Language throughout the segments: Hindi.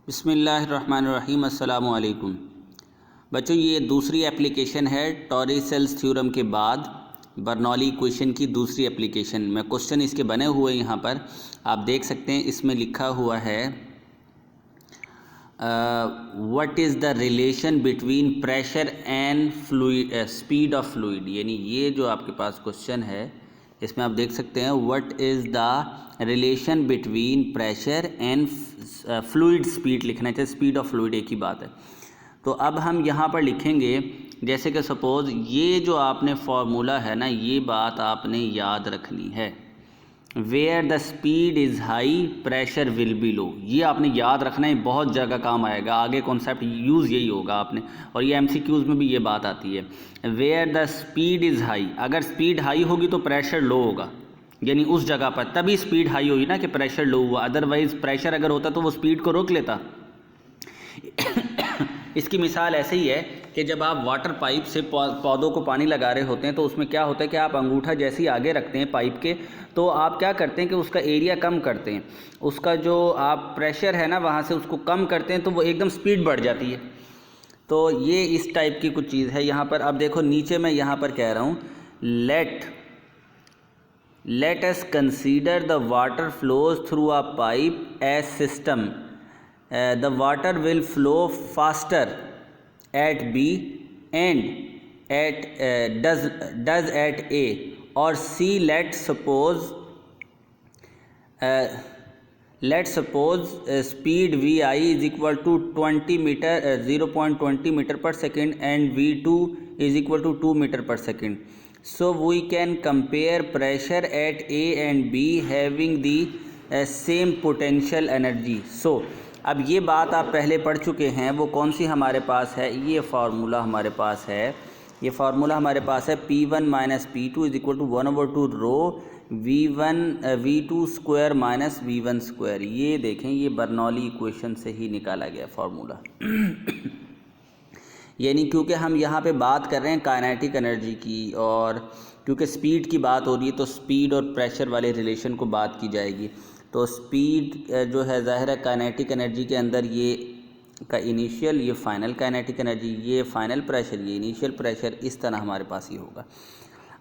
बिस्मिल्लाहिर्रहमानिर्रहीम अस्सलामु अलैकुम। बच्चों, ये दूसरी एप्लीकेशन है टॉरिसेल्स थ्योरम के बाद बर्नौली इक्वेशन की दूसरी एप्लीकेशन में क्वेश्चन इसके बने हुए यहाँ पर आप देख सकते हैं। इसमें लिखा हुआ है what is the relation between pressure and fluid speed of fluid. यानी ये जो आपके पास क्वेश्चन है इसमें आप देख सकते हैं what is the relation between pressure and fluid speed लिखना चाहिए, स्पीड ऑफ फ्लूइड एक ही बात है। तो अब हम यहाँ पर लिखेंगे जैसे कि सपोज़ ये जो आपने फार्मूला है ना, ये बात आपने याद रखनी है। Where the speed is high pressure will be low, ये आपने याद रखना है, बहुत जगह काम आएगा, आगे कॉन्सेप्ट यूज़ यही होगा आपने। और ये एमसीक्यूज़ में भी ये बात आती है। Where the speed is high, अगर स्पीड हाई होगी तो प्रेशर लो होगा, यानी उस जगह पर तभी स्पीड हाई होगी ना कि प्रेशर लो हुआ। अदरवाइज़ प्रेशर अगर होता तो वो स्पीड को रोक लेता। इसकी मिसाल ऐसे ही है कि जब आप वाटर पाइप से पौधों को पानी लगा रहे होते हैं तो उसमें क्या होता है कि आप अंगूठा जैसे ही आगे रखते हैं पाइप के, तो आप क्या करते हैं कि उसका एरिया कम करते हैं, उसका जो आप प्रेशर है ना वहाँ से उसको कम करते हैं, तो वो एकदम स्पीड बढ़ जाती है। तो ये इस टाइप की कुछ चीज़ है। यहाँ पर अब देखो नीचे मैं यहाँ पर कह रहा हूँ let us consider the water flows through a pipe as system. The water will flow faster at B and does at A or C. Let's suppose speed Vi is equal to 20 meter 0.20 meter per second and V2 is equal to 2 meter per second. So we can compare pressure at A and B having the same potential energy. So अब ये बात आप पहले पढ़ चुके हैं, वो कौन सी हमारे पास है, ये फार्मूला हमारे पास है। ये फार्मूला हमारे पास है P1 minus P2 is equal to 1/2 rho V2 square minus V1 square. ये देखें, ये बर्नौली इक्वेशन से ही निकाला गया फार्मूला। यानी क्योंकि हम यहाँ पे बात कर रहे हैं काइनेटिक एनर्जी की, और क्योंकि स्पीड की बात हो रही है तो स्पीड और प्रेशर वाले रिलेशन को बात की जाएगी। तो स्पीड जो है ज़ाहिर है काइनेटिक एनर्जी के अंदर ये का इनिशियल, ये फाइनल काइनेटिक एनर्जी, ये फाइनल प्रेशर, ये इनिशियल प्रेशर, इस तरह हमारे पास ही होगा।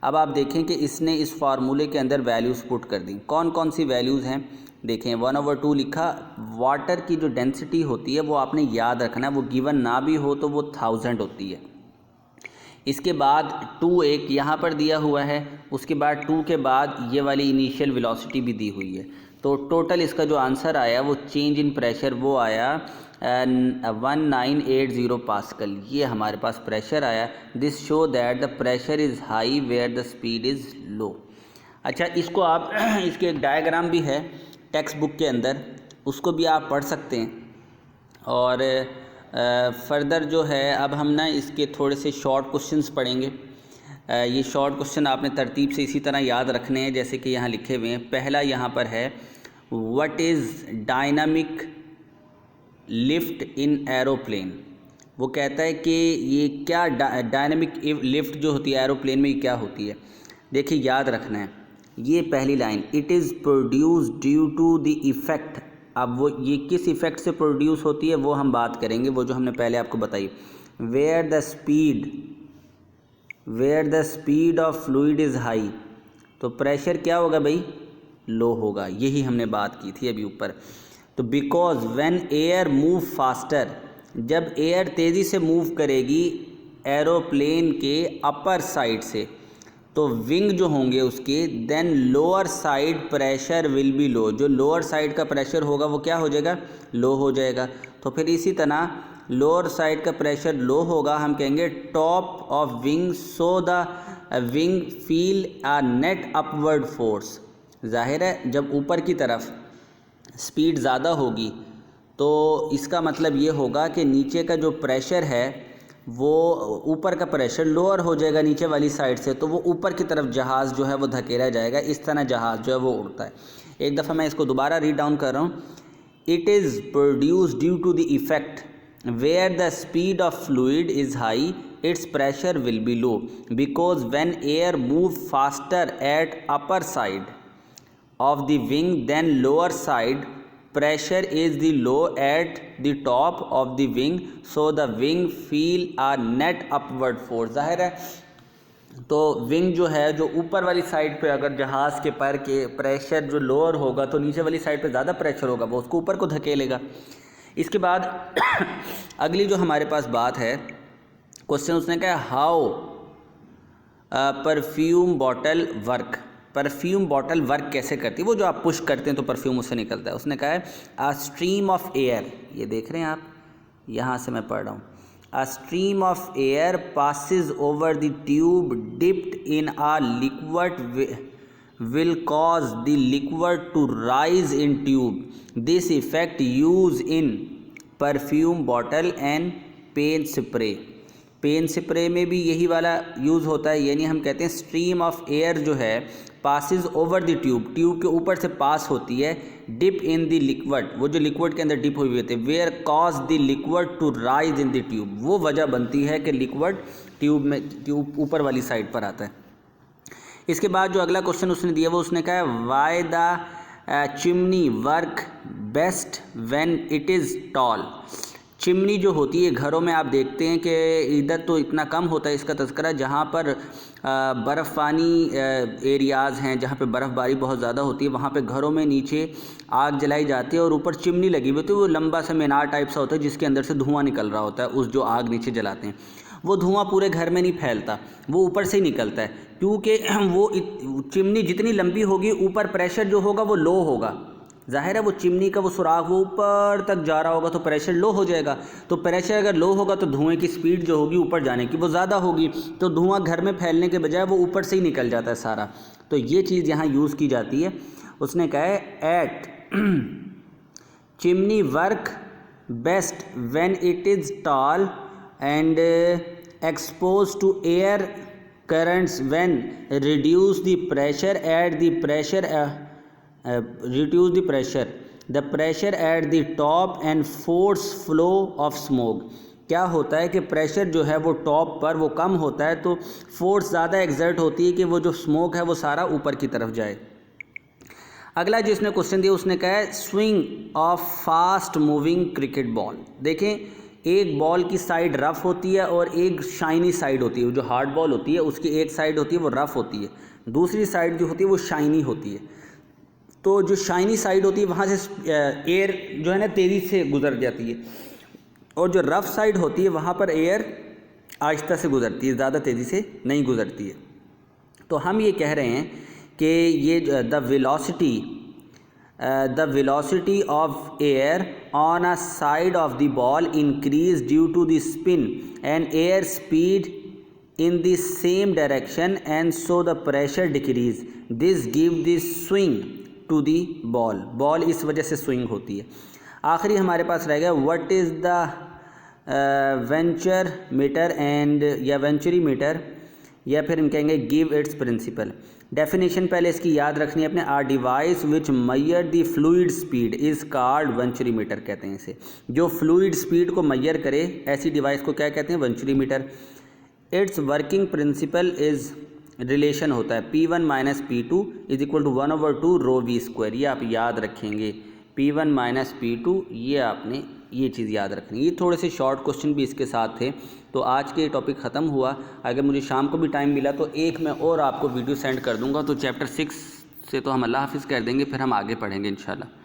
अब आप देखें कि इसने इस फार्मूले के अंदर वैल्यूज़ पुट कर दी। कौन कौन सी वैल्यूज़ हैं देखें। 1/2 लिखा। वाटर की जो डेंसिटी होती है वो आपने याद रखना है, वो गिवन ना भी हो तो वो 1000 होती है। इसके बाद 2 एक यहाँ पर दिया हुआ है, उसके बाद 2 के बाद ये वाली इनिशियल वेलोसिटी भी दी हुई है। तो टोटल इसका जो आंसर आया वो चेंज इन प्रेशर वो आया 1980 पास्कल। ये हमारे पास प्रेशर आया। This show that the pressure is high where the speed is low. अच्छा, इसको आप इसके एक डायग्राम भी है टेक्स्ट बुक के अंदर, उसको भी आप पढ़ सकते हैं। और फर्दर जो है अब हम ना इसके थोड़े से शॉर्ट क्वेश्चंस पढ़ेंगे। ये शॉर्ट क्वेश्चन आपने तरतीब से इसी तरह याद रखने हैं जैसे कि यहाँ लिखे हुए हैं। पहला यहाँ पर है what is dynamic lift in aeroplane. वो कहता है कि ये क्या डायनामिक लिफ्ट जो होती है एरोप्लेन में, ये क्या होती है। देखिए याद रखना है, ये पहली line, it is produce due to the effect. अब वो ये किस इफ़ेक्ट से प्रोड्यूस होती है वो हम बात करेंगे, वो जो हमने पहले आपको बताई। Where the speed of fluid is high, तो प्रेशर क्या होगा भाई, लो होगा। यही हमने बात की थी अभी ऊपर। तो because when air move faster, जब एयर तेज़ी से मूव करेगी एरोप्लेन के अपर साइड से, तो विंग जो होंगे उसके, then lower side pressure will be low. जो लोअर साइड का प्रेशर होगा वो क्या हो जाएगा, लो हो जाएगा। तो फिर इसी तरह लोअर साइड का प्रेशर लो होगा, हम कहेंगे top of wing, so the wing feel a net upward force. जाहिर है जब ऊपर की तरफ स्पीड ज़्यादा होगी तो इसका मतलब ये होगा कि नीचे का जो प्रेशर है वो ऊपर का प्रेशर लोअर हो जाएगा नीचे वाली साइड से, तो वो ऊपर की तरफ जहाज़ जो है वो धकेला जाएगा। इस तरह जहाज़ जो है वो उड़ता है। एक दफ़ा मैं इसको दोबारा रीड डाउन कर रहा हूँ। It is produce due to the effect where the speed of fluid is high its pressure will be low, because when air move faster at upper side of the wing then lower side pressure is the low at the top of the wing, so the wing feel a net upward force। ज़ाहिर है तो विंग जो है, जो ऊपर वाली साइड पे अगर जहाज़ के पर के प्रेशर जो लोअर होगा तो नीचे वाली साइड पे ज़्यादा प्रेशर होगा, वो उसको ऊपर को धकेलेगा। इसके बाद अगली जो हमारे पास बात है, क्वेश्चन उसने कहा how perfume bottle work. Perfume bottle work कैसे करती है? वो जो आप पुश करते हैं तो परफ्यूम उससे निकलता है। उसने कहा है अ स्ट्रीम ऑफ एयर, ये देख रहे हैं आप, यहाँ से मैं पढ़ रहा हूँ, a stream of air passes over the tube dipped in a liquid will cause the liquid to rise in tube. This effect used in perfume bottle and paint spray। Pen spray में भी यही वाला यूज़ होता है, यानी हम कहते हैं स्ट्रीम ऑफ एयर जो है passes over the tube, tube के ऊपर से पास होती है, डिप इन द लिक्विड, वो जो लिक्विड के अंदर डिप हुई होती है, where cause the liquid to rise in the tube, वो वजह बनती है कि लिक्विड ट्यूब में ट्यूब ऊपर वाली साइड पर आता है। इसके बाद जो अगला क्वेश्चन उसने दिया वो उसने कहा है why the chimney work best when it is tall. Chimney जो होती है घरों में आप देखते हैं कि इधर तो इतना कम होता है इसका तज़किरा, जहाँ पर बर्फ़ानी एरियाज़ हैं, जहाँ पे बर्फ़बारी बहुत ज़्यादा होती है, वहाँ पे घरों में नीचे आग जलाई जाती है और ऊपर चिमनी लगी हुई होती है। वो लंबा सा मीनार टाइप सा होता है जिसके अंदर से धुआं निकल रहा होता है, उस जो आग नीचे जलाते हैं। वो धुआं पूरे घर में नहीं फैलता, वो ऊपर से ही निकलता है, क्योंकि वो चिमनी जितनी लंबी होगी ऊपर प्रेशर जो होगा वो लो होगा। ज़ाहिर है वो चिमनी का वो सुराख वो ऊपर तक जा रहा होगा तो प्रेशर लो हो जाएगा, तो प्रेशर अगर लो होगा तो धुएं की स्पीड जो होगी ऊपर जाने की वो ज़्यादा होगी, तो धुआं घर में फैलने के बजाय वो ऊपर से ही निकल जाता है सारा। तो ये चीज़ यहाँ यूज़ की जाती है। उसने कहा है at chimney work best when it is tall and expose to air currents when reduce the pressure at the pressure reduce the pressure at the top and force flow of smoke। क्या होता है कि प्रेशर जो है वो टॉप पर वो कम होता है तो फोर्स ज़्यादा एग्जर्ट होती है कि वो जो स्मोक है वो सारा ऊपर की तरफ जाए। अगला जिसने क्वेश्चन दिया उसने कहा है swing of fast moving cricket ball. देखें एक बॉल की साइड रफ़ होती है और एक शाइनी साइड होती है। जो हार्ड बॉल होती है उसकी एक साइड होती है वो रफ़ होती है, दूसरी साइड जो होती है वो शाइनी होती है। तो जो शाइनी साइड होती है वहाँ से एयर जो है ना तेज़ी से गुजर जाती है, और जो रफ़ साइड होती है वहाँ पर एयर आहिस्ता से गुजरती है, ज़्यादा तेज़ी से नहीं गुजरती है। तो हम ये कह रहे हैं कि ये the velocity of air on a side of the ball increase due to the spin and air speed in the same direction and so the pressure decrease, this give the swing to the ball। Ball इस वजह से स्विंग होती है। आखिरी हमारे पास रह गया what is the venture meter and या वेंचुरी मीटर, या फिर हम कहेंगे गिव इट्स प्रिंसिपल। डेफिनेशन पहले इसकी याद रखनी है अपने। Are device which measure the fluid speed is called venturi meter कहते हैं इसे। जो फ्लूइड स्पीड को मैयर करे ऐसी डिवाइस को क्या कहते हैं? Venturi meter. Its working principle is relation होता है P1 minus P2 is equal to 1/2 rho V square. ये आप याद रखेंगे, P1 माइनस P2, ये आपने ये चीज़ याद रखनी। ये थोड़े से शॉर्ट क्वेश्चन भी इसके साथ थे। तो आज के टॉपिक ख़त्म हुआ। अगर मुझे शाम को भी टाइम मिला तो एक मैं और आपको वीडियो सेंड कर दूंगा। तो चैप्टर 6 से तो हम अल्लाह हाफिज़ कर देंगे, फिर हम आगे पढ़ेंगे इंशाल्लाह।